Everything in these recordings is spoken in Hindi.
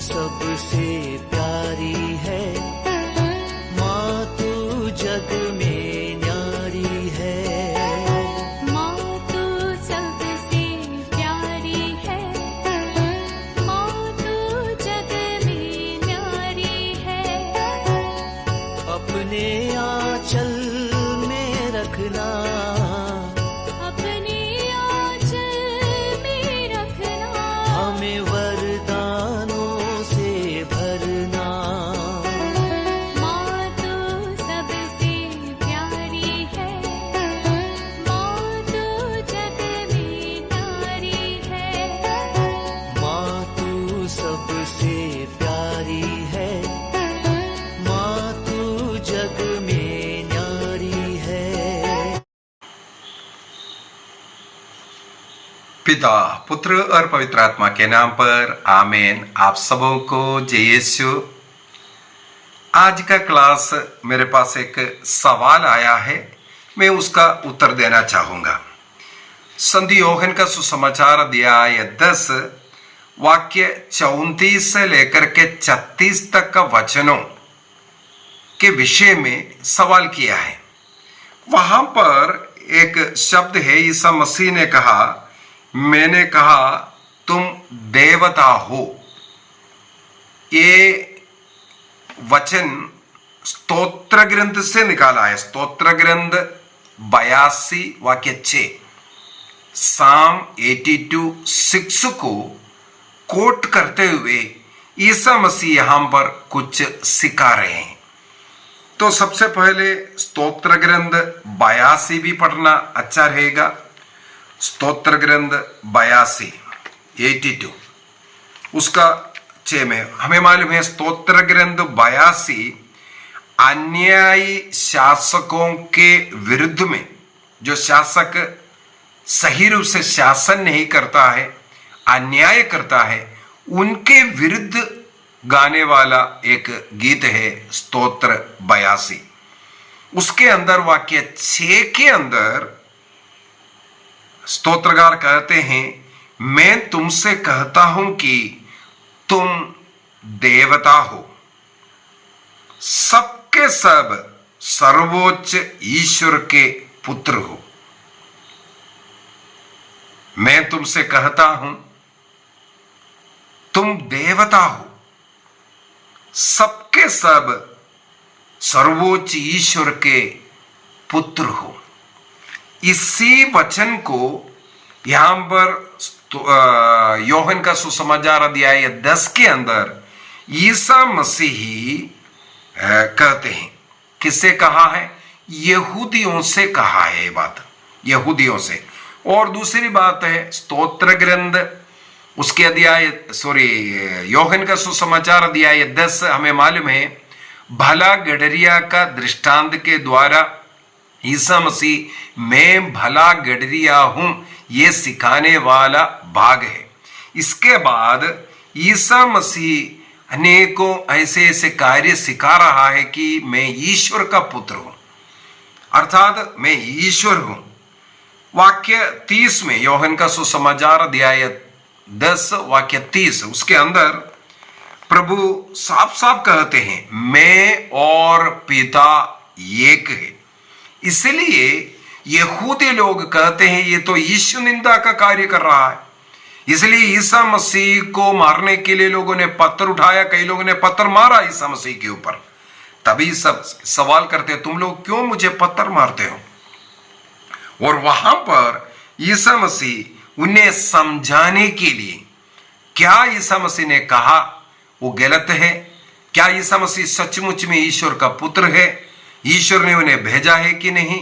सबसे प्यारी है, माँ तू जग में न्यारी है। माँ तू सबसे प्यारी है, माँ तू जग में न्यारी है। अपने आंचल में रखना, अपने आंचल में रखना, हमें वरदानों से भरना। माँ तू सबसे प्यारी है, माँ तू जग में न्यारी है। माँ तू सबसे प्यारी है, माँ तू जग में न्यारी है। पिता, पुत्र और पवित्र आत्मा के नाम पर आमीन। आप सबों को जय यीशु। आज का क्लास मेरे पास एक सवाल आया है, मैं उसका उत्तर देना चाहूंगा। संत योहन का सुसमाचार अध्याय 10 वाक्य 34 से लेकर के 36 तक का वचनों के विषय में सवाल किया है। वहां पर एक शब्द है, ईसा मसीह ने कहा, मैंने कहा तुम देवता हो। ये वचन स्तोत्र ग्रंथ से निकाला है। स्तोत्र ग्रंथ 82 वाक्य 6, साम 82:6 को कोट करते हुए ईसा मसीह यहां पर कुछ सिखा रहे हैं। तो सबसे पहले स्तोत्र ग्रंथ 82 भी पढ़ना अच्छा रहेगा। स्तोत्र ग्रंथ 82 उसका 6 में हमें मालूम है, स्तोत्र ग्रंथ 82 अन्यायी शासकों के विरुद्ध में, जो शासक सही रूप से शासन नहीं करता है, अन्याय करता है, उनके विरुद्ध गाने वाला एक गीत है स्तोत्र 82। उसके अंदर वाक्य 6 के अंदर स्तोत्रकार कहते हैं, मैं तुमसे कहता हूं कि तुम देवता हो, सबके सब सर्वोच्च ईश्वर के पुत्र हो। मैं तुमसे कहता हूं तुम देवता हो, सबके सब सर्वोच्च ईश्वर के पुत्र हो। इसी वचन को यहां पर योहन का सुसमाचार अध्याय 10 के अंदर ईसा मसीह कहते हैं। किससे कहा है? यहूदियों से कहा है ये बात, यहूदियों से। और दूसरी बात है स्तोत्र ग्रंथ उसके योहन का सुसमाचार अध्याय 10 हमें मालूम है, भला गडरिया का दृष्टांत के द्वारा ईसा मसीह मैं भला गडरिया हूं ये सिखाने वाला भाग है। इसके बाद ईसा मसीह अनेकों ऐसे ऐसे कार्य सिखा रहा है कि मैं ईश्वर का पुत्र हूं, अर्थात मैं ईश्वर हूं। वाक्य 30 में योहन का सुसमाचार अध्याय 10 वाक्य 30 उसके अंदर प्रभु साफ साफ कहते हैं, मैं और पिता एक है। इसलिए यहूदी लोग कहते हैं ये तो यीशु निंदा का कार्य कर रहा है। इसलिए ईसा मसीह को मारने के लिए लोगों ने पत्थर उठाया, कई लोगों ने पत्थर मारा ईसा मसीह के ऊपर। तभी सब सवाल करते तुम लोग क्यों मुझे पत्थर मारते हो? और वहां पर ईसा मसीह उन्हें समझाने के लिए, क्या ईसा मसीह ने कहा वो गलत है? क्या ईसा मसीह सचमुच में ईश्वर का पुत्र है? ईश्वर ने उन्हें भेजा है कि नहीं?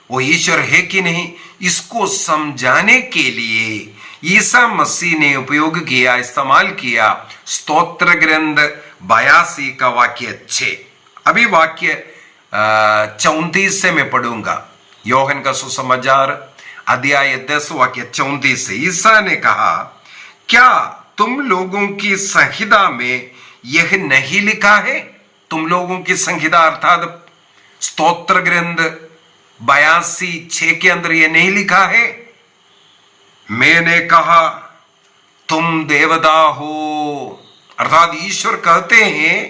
वो ईश्वर है कि नहीं? इसको समझाने के लिए ईसा मसीह ने उपयोग किया, इस्तेमाल किया स्तोत्र ग्रंथ 82 का वाक्य 6। अभी वाक्य 34 से मैं पढ़ूंगा। योहन का सुसमाचार अध्याय 10 वाक्य 34 से ईसा ने कहा, क्या तुम लोगों की संहिता में यह नहीं लिखा है? तुम लोगों की संहिता अर्थात स्तोत्र ग्रंथ 82:6 के अंदर यह नहीं लिखा है, मैंने कहा तुम देवता हो, अर्थात ईश्वर कहते हैं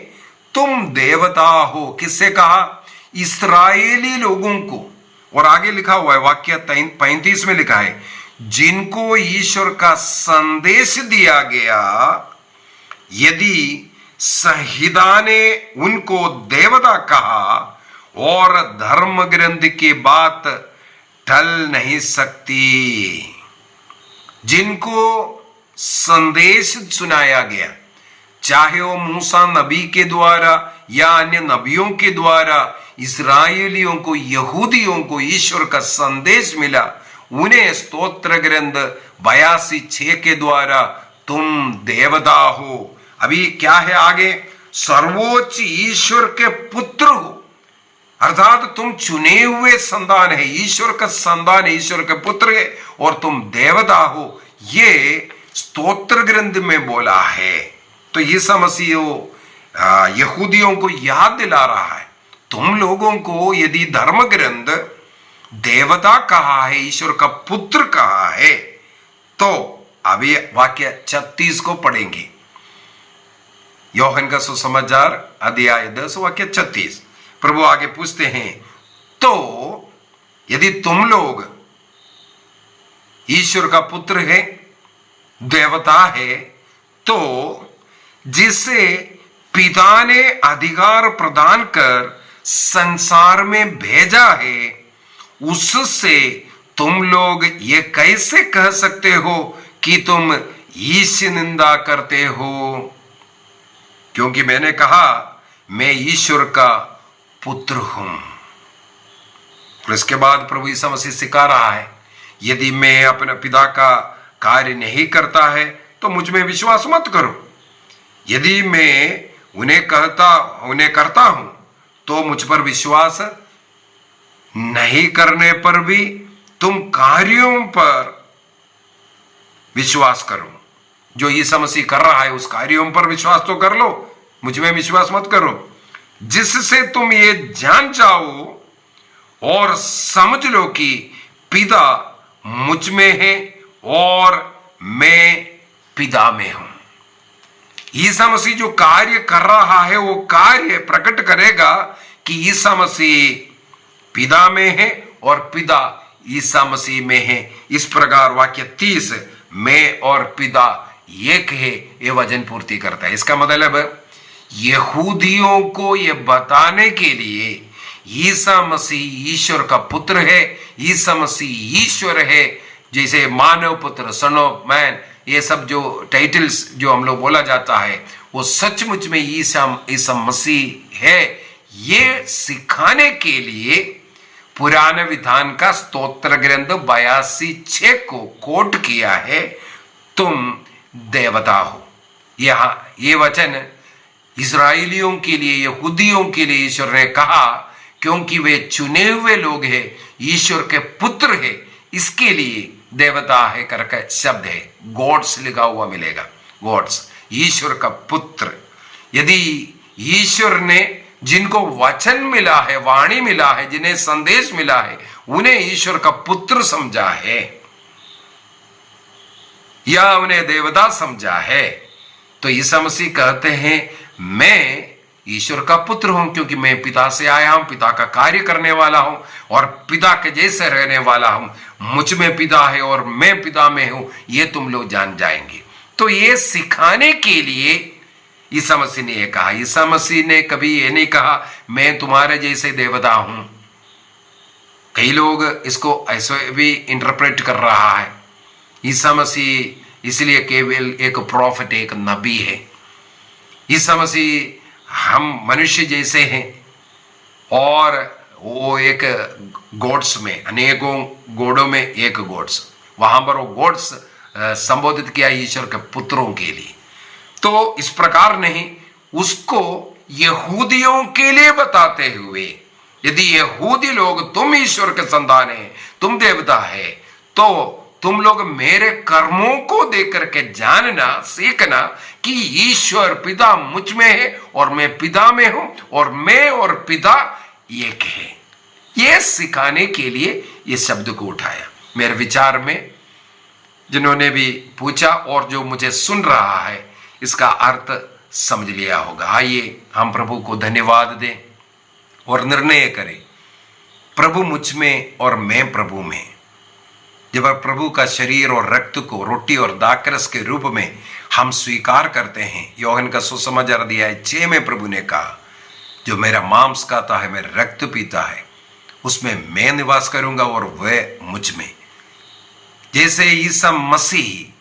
तुम देवता हो। किससे कहा? इस्राएली लोगों को। और आगे लिखा हुआ है, वाक्य 35 में लिखा है, जिनको ईश्वर का संदेश दिया गया, यदि संहिता ने उनको देवता कहा और धर्म ग्रंथ की बात टल नहीं सकती। जिनको संदेश सुनाया गया, चाहे वो मूसा नबी के द्वारा या अन्य नबियों के द्वारा, इस्राएलियों को, यहूदियों को ईश्वर का संदेश मिला, उन्हें स्तोत्र ग्रंथ 82:6 के द्वारा तुम देवता हो। अभी क्या है आगे? सर्वोच्च ईश्वर के पुत्र हो, अर्थात तुम चुने हुए संतान है, ईश्वर का संतान, ईश्वर के पुत्र है और तुम देवता हो। ये स्तोत्र ग्रंथ में बोला है। तो यीशु मसीह यहूदियों को याद दिला रहा है, तुम लोगों को यदि धर्म ग्रंथ देवता कहा है, ईश्वर का पुत्र कहा है, तो अभी वाक्य 36 को पढ़ेंगे। योहन का सुसमाचार अध्याय 10 वाक्य 36। प्रभु आगे पूछते हैं, तो यदि तुम लोग ईश्वर का पुत्र है, देवता है, तो जिसे पिता ने अधिकार प्रदान कर संसार में भेजा है, उससे तुम लोग ये कैसे कह सकते हो कि तुम ईश निंदा करते हो? क्योंकि मैंने कहा मैं ईश्वर का पुत्र हूं। और इसके बाद प्रभु यीशु मसीह सिखा रहा है, यदि मैं अपने पिता का कार्य नहीं करता है तो मुझ में विश्वास मत करो। यदि मैं उन्हें करता हूं तो मुझ पर विश्वास नहीं करने पर भी तुम कार्यों पर विश्वास करो। जो यीशु मसीह कर रहा है उस कार्यों पर विश्वास तो कर लो, मुझ में विश्वास मत करो, जिससे तुम ये जान जाओ और समझ लो कि पिता मुझ में है और मैं पिता में हूं। यीशु मसीह जो कार्य कर रहा है वो कार्य प्रकट करेगा कि यीशु मसीह पिता में है और पिता यीशु मसीह में है। इस प्रकार वाक्य 30 मैं और पिता एक है, ये वचन पूर्ति करता है। इसका मतलब यहूदियों को यह बताने के लिए यीशु मसीह ईश्वर का पुत्र है, यीशु मसीह ईश्वर है, जैसे मानव पुत्र, सन ऑफ मैन, ये सब जो टाइटल्स जो हम लोग बोला जाता है वो सचमुच में यीशु मसीह है, ये सिखाने के लिए पुराने विधान का स्तोत्र ग्रंथ 82:6 को कोट किया है, तुम देवता हो। ये वचन इस्राएलियों के लिए, यहूदियों के लिए ईश्वर ने कहा, क्योंकि वे चुने हुए लोग हैं, ईश्वर के पुत्र है, इसके लिए देवता है करके शब्द है, गॉड्स लिखा हुआ मिलेगा, गॉड्स, ईश्वर का पुत्र। यदि ईश्वर ने जिनको वचन मिला है, वाणी मिला है, जिन्हें संदेश मिला है, उन्हें ईश्वर का पुत्र समझा है या उन्हें देवता समझा है, तो यीशु मसीह कहते हैं मैं ईश्वर का पुत्र हूं, क्योंकि मैं पिता से आया हूं, पिता का कार्य करने वाला हूं और पिता के जैसे रहने वाला हूं। मुझ में पिता है और मैं पिता में हूं, ये तुम लोग जान जाएंगे। तो ये सिखाने के लिए यीशु मसीह ने ये कहा। यीशु मसीह ने कभी ये नहीं कहा मैं तुम्हारे जैसे देवता हूं। कई लोग इसको ऐसे भी इंटरप्रेट कर रहा है, यीशु मसीह इसलिए केवल एक प्रॉफिट, एक नबी है। यीशु मसीह हम मनुष्य जैसे हैं और वो एक गॉड्स में, अनेकों गॉडों में एक गॉड्स, वहां पर वो गॉड्स संबोधित किया ईश्वर के पुत्रों के लिए। तो इस प्रकार नहीं, उसको यहूदियों के लिए बताते हुए, यदि यहूदी लोग तुम ईश्वर के संतान है, तुम देवता है, तो तुम लोग मेरे कर्मों को देख करके जानना, सीखना कि ईश्वर पिता मुझ में है और मैं पिता में हूं और मैं और पिता एक है। ये सिखाने के लिए ये शब्द को उठाया। मेरे विचार में जिन्होंने भी पूछा और जो मुझे सुन रहा है, इसका अर्थ समझ लिया होगा। आइए हम प्रभु को धन्यवाद दें और निर्णय करें, प्रभु मुझ में और मैं प्रभु में। जब प्रभु का शरीर और रक्त को रोटी और दाखरस के रूप में हम स्वीकार करते हैं, यूहन्ना का सुसमाचार अध्याय 6 में प्रभु ने कहा, जो मेरा मांस खाता है, मेरा रक्त पीता है, उसमें मैं निवास करूंगा और वह मुझ में। जैसे ईसा मसीह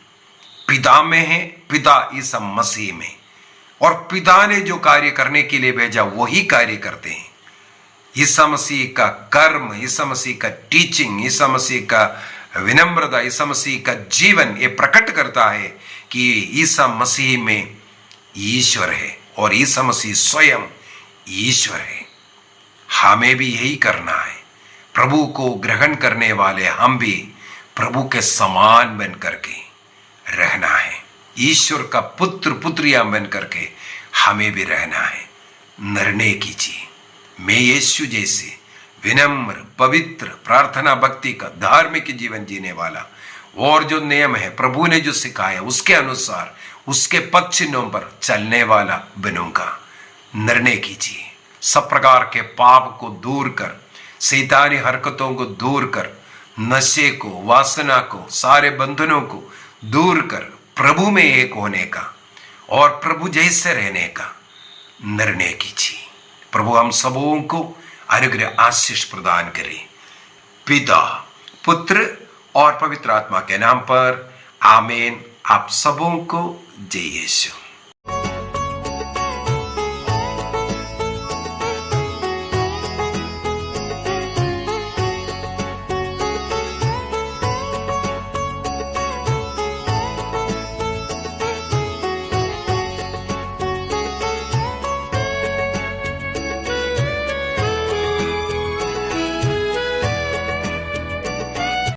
पिता में है, पिता ईसा मसीह में, और पिता ने जो कार्य करने के लिए भेजा वही कार्य करते हैं। ईसा मसीह का कर्म, ईसा मसीह का टीचिंग, ईसा मसीह का विनम्रता, ईसा मसीह का जीवन ये प्रकट करता है कि ईसा मसीह में ईश्वर है और ईसा मसीह स्वयं ईश्वर है। हमें भी यही करना है। प्रभु को ग्रहण करने वाले हम भी प्रभु के समान बन करके रहना है। ईश्वर का पुत्र पुत्रियां बन करके हमें भी रहना है। निर्णय कीजिए, मैं यीशु जैसे विनम्र, पवित्र, प्रार्थना, भक्ति का धार्मिक जीवन जीने वाला, और जो नियम है प्रभु ने जो सिखाया उसके अनुसार, उसके पद चिन्हों पर चलने वाला बनूंगा। निर्णय कीजिए, सब प्रकार के पाप को दूर कर, शैतानी हरकतों को दूर कर, नशे को, वासना को, सारे बंधनों को दूर कर, प्रभु में एक होने का और प्रभु जैसे रहने का निर्णय कीजिए। प्रभु हम सबों को अनुग्रह आशीष प्रदान करे। पिता, पुत्र और पवित्र आत्मा के नाम पर आमीन। आप सबों को जय यीशु।